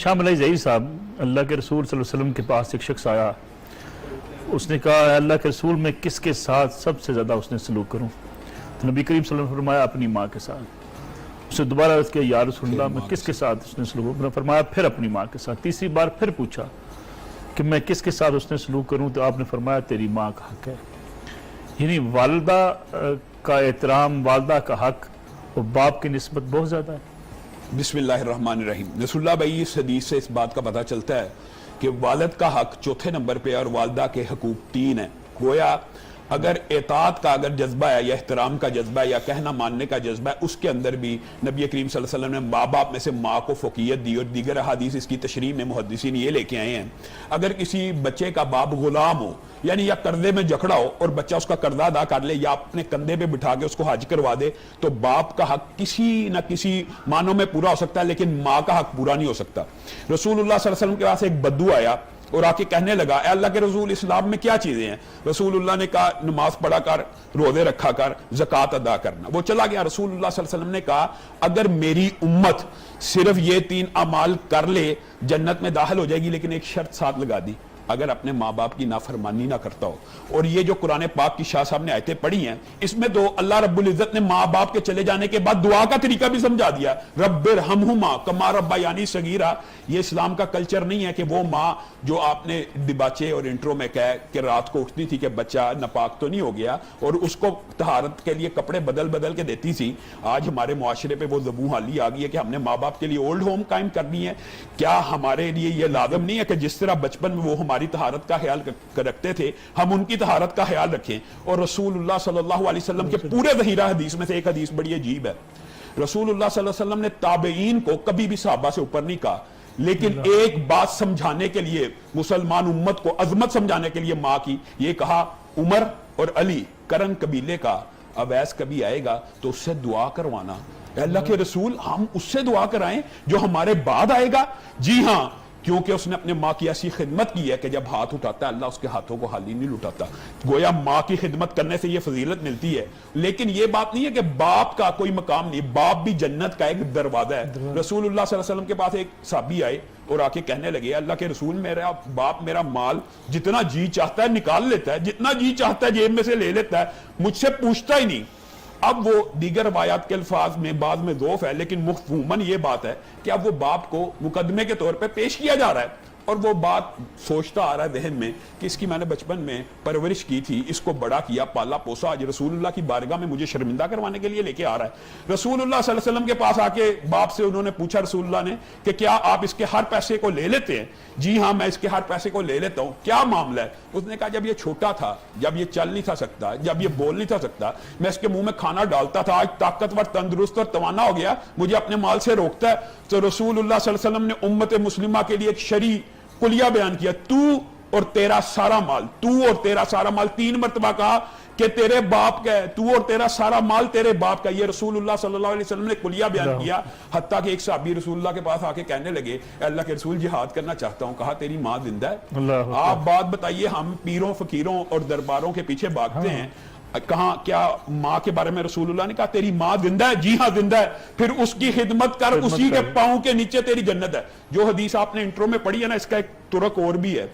شاہ ملئی ظہیر صاحب، اللہ کے رسول صلی اللہ علیہ وسلم کے پاس ایک شخص آیا، اس نے کہا اللہ کے رسول میں کس کے ساتھ سب سے زیادہ اس نے سلوک کروں؟ تو نبی کریم صلی اللہ علیہ وسلم نے فرمایا اپنی ماں کے ساتھ۔ اسے دوبارہ عرض کیا یا رسول اللہ میں کس کے ساتھ اس نے سلوک کروں؟ فرمایا پھر اپنی ماں کے ساتھ۔ تیسری بار پھر پوچھا کہ میں کس کے ساتھ اس نے سلوک کروں؟ تو آپ نے فرمایا تیری ماں کا حق ہے۔ یعنی والدہ کا احترام، والدہ کا حق اور باپ کی نسبت بہت زیادہ ہے۔ بسم اللہ الرحمن الرحیم۔ رسول اللہ بھائی اس حدیث سے اس بات کا پتہ چلتا ہے کہ والد کا حق چوتھے نمبر پہ اور والدہ کے حقوق 3 ہیں۔ گویا اگر اطاعت کا اگر جذبہ ہے یا احترام کا جذبہ ہے یا کہنا ماننے کا جذبہ ہے، اس کے اندر بھی نبی کریم صلی اللہ علیہ وسلم نے ماں باپ میں سے ماں کو فوقیت دی، اور دیگر احادیث اس کی تشریح میں محدثین یہ لے کے آئے ہیں اگر کسی بچے کا باپ غلام ہو، یعنی یا قرضے میں جکڑا ہو اور بچہ اس کا قرضہ ادا کر لے یا اپنے کندھے پہ بٹھا کے اس کو حج کروا دے، تو باپ کا حق کسی نہ کسی معنوں میں پورا ہو سکتا ہے، لیکن ماں کا حق پورا نہیں ہو سکتا۔ رسول اللہ صلی اللہ علیہ وسلم کے پاس ایک بدو آیا اور آ کے کہنے لگا اے اللہ کے رسول اسلام میں کیا چیزیں ہیں؟ رسول اللہ نے کہا نماز پڑھا کر، روزے رکھا کر، زکوٰۃ ادا کرنا۔ وہ چلا گیا۔ رسول اللہ صلی اللہ علیہ وسلم نے کہا اگر میری امت صرف یہ 3 اعمال کر لے جنت میں داخل ہو جائے گی، لیکن ایک شرط ساتھ لگا دی، اگر اپنے ماں باپ کی نافرمانی نہ کرتا ہو۔ اور یہ جو قرآن پاک کی شاہ صاحب نے آیتیں پڑھی ہیں، اس میں تو اللہ رب العزت نے ماں باپ کے چلے جانے کے بعد دعا کا طریقہ بھی سمجھا دیا، رب ارحمہما کما ربیانی صغیرا۔ یہ اسلام کا کلچر نہیں ہے کہ وہ ماں جو آپ نے ڈباچے اور انٹرو میں کہا کہ رات کو اٹھتی تھی کہ بچہ ناپاک تو نہیں ہو گیا اور اس کو طہارت کے لیے کپڑے بدل بدل کے دیتی تھی، آج ہمارے معاشرے پہ وہ زبوں حالی آ گئی ہے کہ ہم نے ماں باپ کے لیے اولڈ ہوم قائم کرنی ہے۔ کیا ہمارے لیے یہ لازم نہیں ہے کہ جس طرح بچپن میں وہ ہماری طہارت کا خیال رکھتے تھے ہم ان کی طہارت کا خیال رکھیں؟ اور رسول اللہ صلی اللہ علیہ وسلم کے پورے ظہیرہ حدیث میں سے ایک حدیث بڑی عجیب ہے۔ رسول اللہ صلی اللہ علیہ وسلم نے تابعین کو کبھی بھی صحابہ سے اوپر نہیں کہا، لیکن ایک بات سمجھانے کے لیے مسلمان امت کو عظمت سمجھانے کے لیے ماں کی یہ کہا عمر اور علی کرن قبیلے کا اویس کبھی آئے گا تو اس سے دعا کروانا۔ اے اللہ کے رسول ہم اس سے دعا کرائیں جو ہمارے بعد آئے گا؟ جی ہاں، کیونکہ اس نے اپنے ماں کی ایسی خدمت کی ہے کہ جب ہاتھ اٹھاتا ہے اللہ اس کے ہاتھوں کو خالی نہیں لٹاتا۔ گویا ماں کی خدمت کرنے سے یہ فضیلت ملتی ہے، لیکن یہ بات نہیں ہے کہ باپ کا کوئی مقام نہیں، باپ بھی جنت کا ایک دروازہ ہے۔ رسول اللہ صلی اللہ علیہ وسلم کے پاس ایک صحابی آئے اور آ کے کہنے لگے اللہ کے رسول میرا باپ میرا مال جتنا جی چاہتا ہے نکال لیتا ہے، جتنا جی چاہتا ہے جیب میں سے لے لیتا ہے، مجھ سے پوچھتا ہی نہیں۔ اب وہ دیگر روایات کے الفاظ میں بعض میں ضعف ہے، لیکن مفہوماً یہ بات ہے کہ اب وہ باپ کو مقدمے کے طور پہ پیش کیا جا رہا ہے، اور وہ بات سوچتا آ رہا ہے ذہن میں کہ اس کی میں نے بچپن میں پرورش کی تھی، اس کو بڑا کیا، پالا پوسا، آج رسول اللہ کی بارگاہ میں مجھے شرمندہ کروانے کے لیے لے کے آ رہا ہے۔ رسول اللہ صلی اللہ علیہ وسلم کے پاس آ کے باپ سے انہوں نے پوچھا رسول اللہ نے کہ کیا آپ اس کے ہر پیسے کو لے لیتے ہیں؟ جی ہاں میں اس کے ہر پیسے کو لے لیتا ہوں۔ کیا معاملہ ہے؟ اس نے کہا جب یہ چھوٹا تھا، جب یہ چل نہیں تھا سکتا، جب یہ بول نہیں تھا سکتا، میں اس کے منہ میں کھانا ڈالتا تھا، آج طاقتور تندرست اور توانا ہو گیا، مجھے اپنے مال سے روکتا ہے۔ تو رسول اللہ صلی اللہ علیہ وسلم نے امت مسلمہ کے لیے ایک شرعی کلیہ بیان کیا، تو اور تیرا سارا مال، تو اور تیرا سارا مال، 3 مرتبہ کہا کہ تیرے باپ کا ہے، تو اور تیرا سارا مال تیرے باپ کا۔ یہ رسول اللہ صلی اللہ علیہ وسلم نے کلیہ بیان کیا، حتیٰ کہ ایک صحابی رسول اللہ کے پاس آ کے کہنے لگے اے اللہ کے رسول جہاد کرنا چاہتا ہوں۔ کہا تیری ماں زندہ ہے؟ آپ بات بتائیے، ہم پیروں فقیروں اور درباروں کے پیچھے بھاگتے ہیں، کہاں کیا ماں کے بارے میں رسول اللہ نے کہا تیری ماں زندہ ہے؟ جی ہاں زندہ ہے، پھر اس کی خدمت کر، اسی کے پاؤں کے نیچے تیری جنت ہے۔ جو حدیث آپ نے انٹرو میں پڑھی ہے نا، اس کا ایک ترک اور بھی ہے۔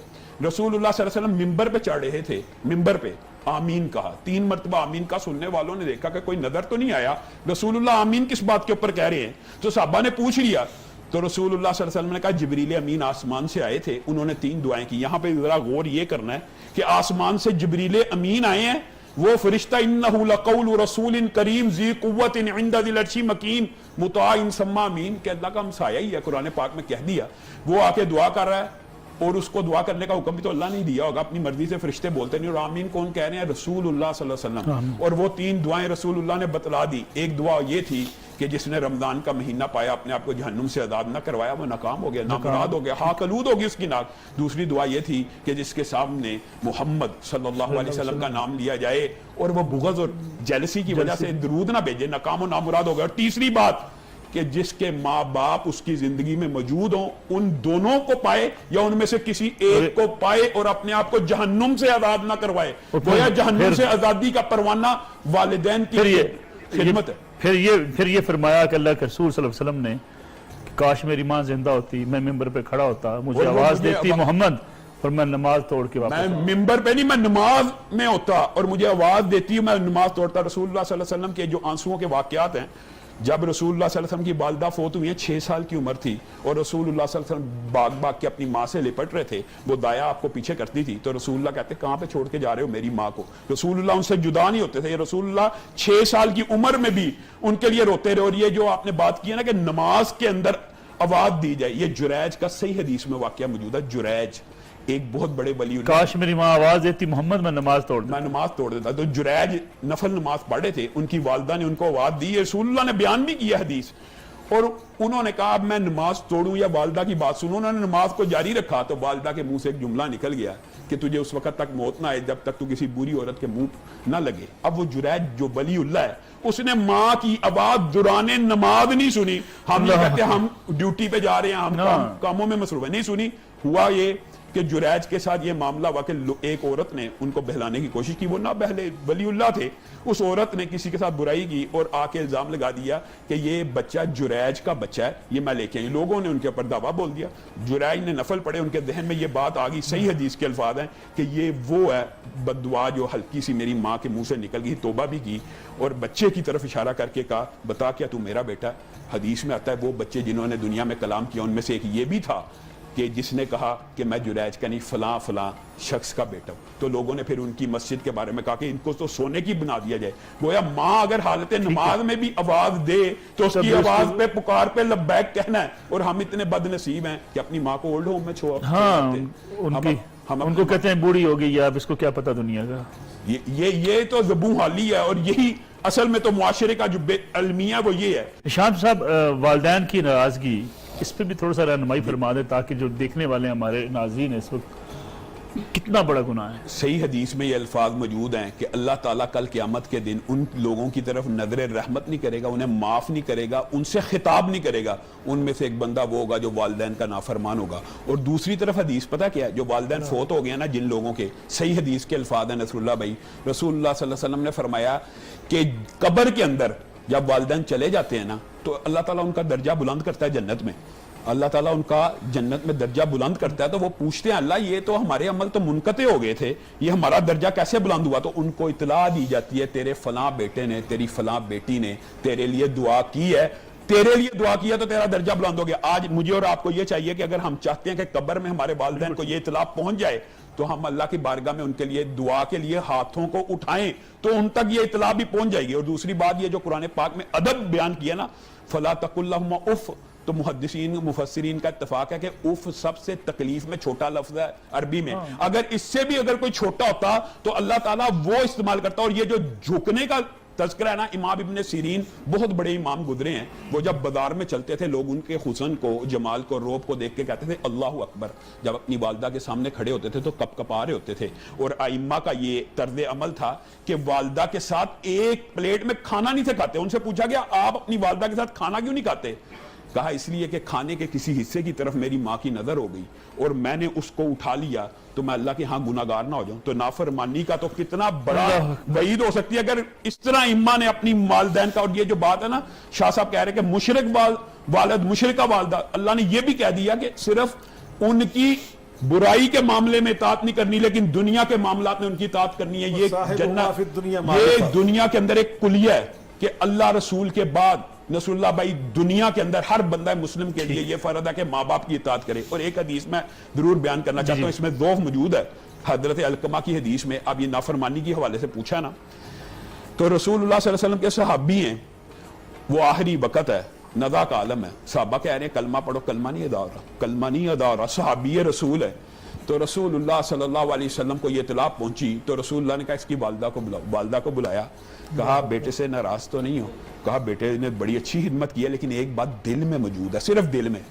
رسول اللہ صلی اللہ علیہ وسلم ممبر پہ چڑھ رہے تھے، ممبر پہ آمین کہا، 3 مرتبہ آمین کا، سننے والوں نے دیکھا کہ کوئی نظر تو نہیں آیا، رسول اللہ آمین کس بات کے اوپر کہہ رہے ہیں؟ تو صحابہ نے پوچھ لیا، تو رسول اللہ صلی اللہ علیہ وسلم نے کہا جبریل امین آسمان سے آئے تھے، انہوں نے 3 دعائیں کی۔ یہاں پہ ذرا غور یہ کرنا ہے کہ آسمان سے جبریل امین آئے ہیں، وہ فرشتہ انہو لقول رسول کریم ذی قوت عند ذی العرش مکین مطاع ثم امین، کہ اللہ کا ہمسایہ ہی ہے، قرآن پاک میں کہہ دیا۔ وہ آ کے دعا کر رہا ہے، اور اس کو دعا کرنے کا حکم بھی تو اللہ نہیں دیا ہوگا، اپنی مرضی سے فرشتے بولتے نہیں، اور آمین کون کہہ رہے ہیں؟ رسول اللہ صلی اللہ علیہ وسلم۔ اور وہ 3 دعائیں رسول اللہ نے بتلا دی۔ ایک دعا یہ تھی کہ جس نے رمضان کا مہینہ پایا، اپنے آپ کو جہنم سے آزاد نہ کروایا، وہ ناکام ہو گیا، نامراد ہو گیا، خاک آلود ہوگی اس کی ناک۔ دوسری دعا یہ تھی کہ جس کے سامنے محمد صلی اللہ علیہ وسلم کا نام لیا جائے اور وہ بغض اور جیلسی کی وجہ سے درود نہ بھیجے، ناکام و نامراد ہو گیا۔ اور تیسری بات کہ جس کے ماں باپ اس کی زندگی میں موجود ہوں، ان دونوں کو پائے یا ان میں سے کسی ایک کو پائے اور اپنے آپ کو جہنم سے آزاد نہ کروائے۔ گویا جہنم سے آزادی کا پروانہ والدین کی خدمت ہے۔ پھر یہ فرمایا کہ اللہ کے رسول صلی اللہ علیہ وسلم نے काश मेरी माँ जिंदा होती, मैं मिंबर पे खड़ा होता, मुझे और वो आवाज मुझे देती मोहम्मद, और मैं नमाज तोड़ के वापस मैं मिंबर पे नहीं, मैं नमाज में होता और मुझे आवाज देती, मैं नमाज तोड़ता। रसूलुल्लाह सल्लल्लाहु अलैहि वसल्लम के जो आंसुओं के वाकयात हैं, जब रसूलुल्लाह सल्लल्लाहु अलैहि वसल्लम की वालिदा फोत हुई है, 6 साल की उम्र थी, और रसूलुल्लाह सल्लल्लाहु अलैहि वसल्लम भाग भाग के अपनी माँ से लिपट रहे थे, वो दाया आपको पीछे करती थी, तो रसूलुल्लाह कहते कहाँ पे छोड़ के जा रहे हो मेरी माँ को। रसूलुल्लाह उनसे जुदा नहीं होते थे, रसूलुल्लाह 6 साल की उम्र में भी उनके लिए रोते रहे। और ये जो आपने बात की है ना कि नमाज के अंदर आवाज दी जाए, ये जुरैज का सही हदीस में वाकया मौजूद है। जुरैज एक बहुत बड़े वली, काश मेरी माँ आवाज देती मोहम्मद, मैं नमाज तोड़ देता। मैं नमाज तोड़ देता। तो जुरैज नफल नमाज पढ़े थे, उनकी वालिदा ने उनको आवाज दी, रसूलुल्लाह ने बयान भी किया हदीस, और उन्होंने कहा अब मैं नमाज तोड़ूं या वालिदा की बात सुनूं। उन्होंने नमाज को जारी रखा तो वालिदा के मुंह से एक जुमला निकल गया कि तुझे उस वक्त तक मौत ना आए जब तक तू किसी बुरी औरत के मुंह ना लगे। अब वो जुरैज जो वलीउल्लाह है, उसने माँ की आवाज दुराने नमाज नहीं सुनी। हम ये कहते हम ड्यूटी पे जा रहे हैं, हम कामों में मसरूफ है, नहीं सुनी। हुआ ये कि जुरैज के साथ ये मामला हुआ कि एक औरत ने उनको बहलाने की कोशिश की, वो ना बहले, वलीउल्लाह थे। उस औरत ने किसी के साथ बुराई की और आके इल्जाम लगा दिया कि ये बच्चा जुरैज का बच्चा है, ये मैं लेके आई। लोगों ने उनके ऊपर दावा बोल दिया। जुरैज ने नफल पढ़े, उनके जहन में ये बात आ गई, सही हदीस के अल्फाज हैं कि ये वो है बददुआ जो हल्की सी मेरी माँ के मुंह से निकल गई। तौबा भी की और बच्चे की तरफ इशारा करके कहा बता क्या तू मेरा बेटा। हदीस में आता है वो बच्चे जिन्होंने दुनिया में कलाम किया, उनमें से एक ये भी था कि जिसने कहा कि मैं जुरैज का नहीं फलां फलां शख्स का बेटा हूं। तो लोगों ने फिर उनकी मस्जिद के बारे में कहा कि इनको तो सोने की बना दिया जाए। गोया माँ अगर हालत नमाज में भी आवाज दे तो उसकी आवाज पे पुकार पे लब्बैक कहना है। और हम इतने बदनसीब हैं कि अपनी माँ को ओल्ड होम में छोड़, हाँ, उनको कहते हैं बूढ़ी हो गई है, अब इसको क्या पता दुनिया का। ये तो ज़बू हाली है, और यही असल में तो मुआशरे का जो अलमिया वो ये है। शाम साहब, वालिदैन की नाराजगी, इस पे भी थोड़ा सा रहनुमाई फरमा दे ताकि जो देखने वाले हमारे नाज़रीन हैं इस वक्त, कितना बड़ा गुनाह है। सही हदीस में ये अल्फाज मौजूद हैं कि अल्लाह ताला कल क़यामत के दिन उन लोगों की तरफ नजर रहमत नहीं करेगा, उन्हें माफ नहीं करेगा, उनसे खिताब नहीं करेगा। उनमें से एक बंदा वो होगा जो वालिदैन का नाफरमान होगा। और दूसरी तरफ हदीस पता क्या है, जो वालिदैन फोत हो गया ना जिन लोगों के, सही हदीस के अल्फाज हैं नसरुल्लाह भाई, रसूलुल्लाह सल्लल्लाहु अलैहि वसल्लम ने फरमाया कि कब्र के अंदर जब वालिदैन चले जाते हैं ना, तो अल्लाह ताला उनका दर्जा बुलंद करता है जन्नत में। अल्लाह ताला उनका जन्नत में दर्जा बुलंद करता है। तो वो पूछते हैं अल्लाह ये तो हमारे अमल तो मुनकते हो गए थे, ये हमारा दर्जा कैसे बुलंद हुआ। तो उनको इतला दी जाती है तेरे फलां बेटे ने, तेरी फलां बेटी ने तेरे लिए दुआ की है, तेरे लिए दुआ किया तो तेरा दर्जा बुलंद हो गया। आज मुझे और आपको ये चाहिए कि अगर हम चाहते हैं कि कब्र में हमारे वालिदैन को ये इतला पहुंच जाए, तो हम अल्लाह की बारगाह में उनके लिए दुआ के लिए हाथों को उठाएं तो उन तक ये इतला भी पहुंच जाएगी। और दूसरी बात ये जो कुरान पाक में अदब बयान किया ना, फला तकुल्लहुम्मा उफ, तो मुहद्दिसीन मुफस्सिरीन का इत्तफाक है कि उफ सबसे तकलीफ में छोटा लफ्ज है अरबी में। अगर इससे भी अगर कोई छोटा होता तो अल्लाह ताला वो इस्तेमाल करता। और ये जो झुकने का तज़किरा है ना, इमाम इब्ने सीरीन बहुत बड़े इमाम गुजरे हैं, वो जब बाजार में चलते थे लोग उनके हुस्न को, जमाल को, रूप को देख के कहते थे अल्लाहु अकबर। जब अपनी वालिदा के सामने खड़े होते थे तो कपकपा रहे होते थे। और आइम्मा का ये तर्ज अमल था कि वालिदा के साथ एक प्लेट में खाना नहीं थे खाते। उनसे पूछा गया आप अपनी वालिदा के साथ खाना क्यों नहीं खाते। कहा इसलिए कि खाने के किसी हिस्से की तरफ मेरी माँ की नजर हो गई और मैंने उसको उठा लिया तो मैं अल्लाह के यहाँ गुनाहगार ना हो जाऊं। तो नाफरमानी का तो कितना बड़ा वईद हो सकती है अगर इस तरह इम्मा ने अपनी वालिदैन का। और ये जो बात है ना, शाह साहब कह रहे हैं कि मुशरिक वालिद मुशरिका वालिदा, अल्लाह ने ये भी कह दिया कि सिर्फ उनकी बुराई के मामले में इताअत नहीं करनी, लेकिन दुनिया के मामलात में उनकी इताअत करनी है। ये जन्नत, ये दुनिया के अंदर एक कुलिया है कि अल्लाह रसूल के बाद नसरुल्लाह भाई दुनिया के अंदर हर बंदा मुस्लिम के लिए ये फर्ज है कि माँ बाप की इताअत करे। और एक हदीस में जरूर बयान करना चाहता हूँ, इसमें ज़ौफ़ मौजूद है। हजरत अलकमा की हदीस में, अब ये नाफरमानी के हवाले से पूछा ना, तो रसूलुल्लाह सल्लल्लाहु अलैहि वसल्लम के सहाबी हैं, वो आखिरी वक़्त है, नज़ा का आलम है, साहबा कह रहे हैं कलमा पढ़ो, कलमा नहीं अदा हो रहा, कलमा नहीं अदा हो रहा, सहाबी रसूल है। तो रसूलुल्लाह सल्लल्लाहु अलैहि वसल्लम को ये इत्तला पहुंची तो रसूलुल्लाह ने कहा इसकी वालिदा को बुलाओ। वालिदा को बुलाया, कहा बेटे से नाराज तो नहीं हो। कहा बेटे ने बड़ी अच्छी खिदमत की है, लेकिन एक बात दिल में मौजूद है, सिर्फ दिल में,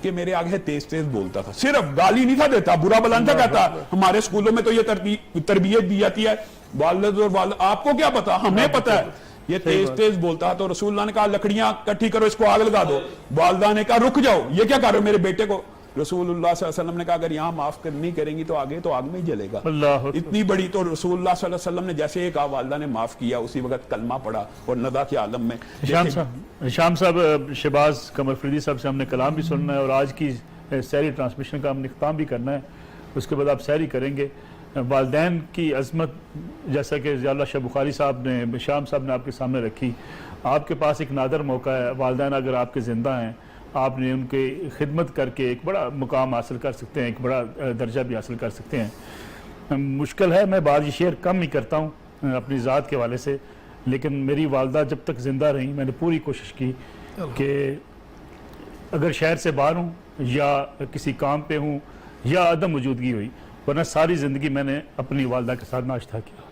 कि मेरे आगे तेज तेज बोलता था, सिर्फ गाली नहीं था देता, बुरा भला नहीं था कहता। हमारे स्कूलों में तो ये तरबियत दी जाती है, वालिद और वालिद, आपको क्या पता, हमें पता है, ये तेज तेज बोलता। तो रसूलुल्लाह ने कहा लकड़ियां इकट्ठी करो, इसको आग लगा दो। वालिदा ने कहा रुक जाओ, ये क्या कर रहे हो मेरे बेटे को। रसूलुल्लाह सल्लल्लाहु अलैहि वसल्लम ने कहा अगर यहाँ माफ नहीं करेंगी तो आगे तो आग में ही जलेगा। अल्लाह इतनी बड़ी तो रसूलुल्लाह सल्लल्लाहु अलैहि वसल्लम ने जैसे एक वालदा ने माफ किया उसी वक्त कलमा पड़ा और नदा के आलम में। शाम साहब शहबाज कमर फरीदी साहब से हमने कलाम भी सुनना है और आज की सैरी ट्रांसमिशन का हमने इख्ताम भी करना है, उसके बाद आप सैरी करेंगे। वालदैन की अज़मत जैसा कि ज़ियाउल्लाह शाह बुखारी साहब ने, शाम साहब ने आपके सामने रखी, आपके पास एक नादर मौका है। वालदैन अगर आपके ज़िंदा हैं, आपने उनके खिदमत करके एक बड़ा मुकाम हासिल कर सकते हैं, एक बड़ा दर्जा भी हासिल कर सकते हैं। मुश्किल है, मैं बात शेयर कम ही करता हूँ अपनी ज़ात के हवाले से, लेकिन मेरी वालदा जब तक ज़िंदा रही मैंने पूरी कोशिश की कि अगर शहर से बाहर हूँ या किसी काम पे हूँ या अदम मौजूदगी हुई, वरना सारी ज़िंदगी मैंने अपनी वालदा के साथ नाश्ता किया।